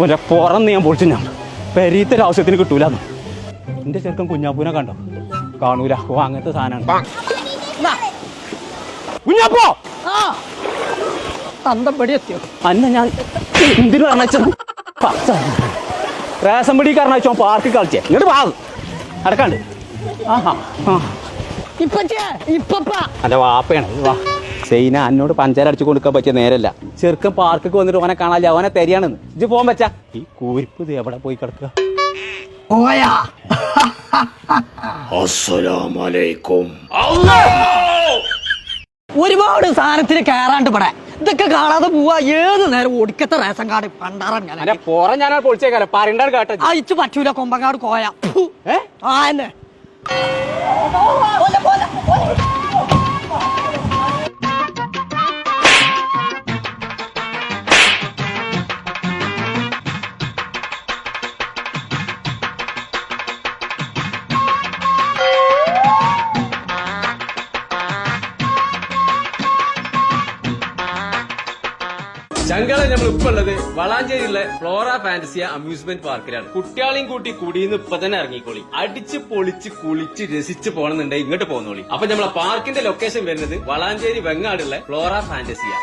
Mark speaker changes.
Speaker 1: ഒരു പുറന്ന് ഞാൻ പൊളിച്ചു ഞാൻ പെരീത്തൊരു ആവശ്യത്തിന് കിട്ടൂലെന്ന്. എന്റെ ചെറുക്കൻ കുഞ്ഞാപ്പൂനെ കണ്ടോ? കാണൂല. ഓ അങ്ങനത്തെ സാധനമാണ് കുഞ്ഞാപ്പോ.
Speaker 2: എത്തിയോ
Speaker 1: അന്ന ഞാൻ എന്തിനു പറഞ്ഞ റേഷൻ പിടി കാരണോ പാർക്കിൽ കളിച്ചേ. ഇങ്ങോട്ട് പാ അടക്കാണ്ട്. അല്ല വാപ്പയാണ്. വാ സൈന എന്നോട് പഞ്ചാര അടിച്ചു കൊടുക്കാൻ പറ്റിയ നേരല്ല. ചെറുക്കൻ പാർക്കൊക്കെ വന്നിട്ട് ഓനെ കാണാല്ല. അവനെ തെരിയാണെന്ന് ഇജ്ജ് പോകാൻ പറ്റാ. ഈ കൂരിപ്പ് ഇത് എവിടെ പോയി കിടക്കുക?
Speaker 2: ഒരുപാട് സാധനത്തിന് കയറാണ്ട് ഇവിടെ ഇതൊക്കെ കാണാതെ പോവാ. ഏത് നേരം ഒടുക്കത്തെ റേഷൻ കാർഡ് പണ്ടാറം
Speaker 1: ഞാൻ പൊളിച്ചേക്കാലോ പറയണ്ടാണ് കേട്ടോ.
Speaker 2: അയച്ചു പറ്റൂല. കൊമ്പങ്ങാട് കോയ എന്നെ
Speaker 3: ചങ്കളെ നമ്മളിപ്പോ ഉള്ളത് വളാഞ്ചേരിയിലെ ഫ്ലോറ ഫാന്റസിയ അമ്യൂസ്മെന്റ് പാർക്കിലാണ്. കുട്ടികളെയും കൂട്ടി കുടിയിന്ന് ഇപ്പൊ തന്നെ ഇറങ്ങിക്കോളി. അടിച്ച് പൊളിച്ച് കുളിച്ച് രസിച്ച് പോകണമെന്നുണ്ടെങ്കിൽ ഇങ്ങോട്ട് പോന്നോളി. അപ്പൊ നമ്മളെ പാർക്കിന്റെ ലൊക്കേഷൻ വരുന്നത് വളാഞ്ചേരി വെങ്ങാടുള്ള ഫ്ലോറ ഫാന്റസിയ.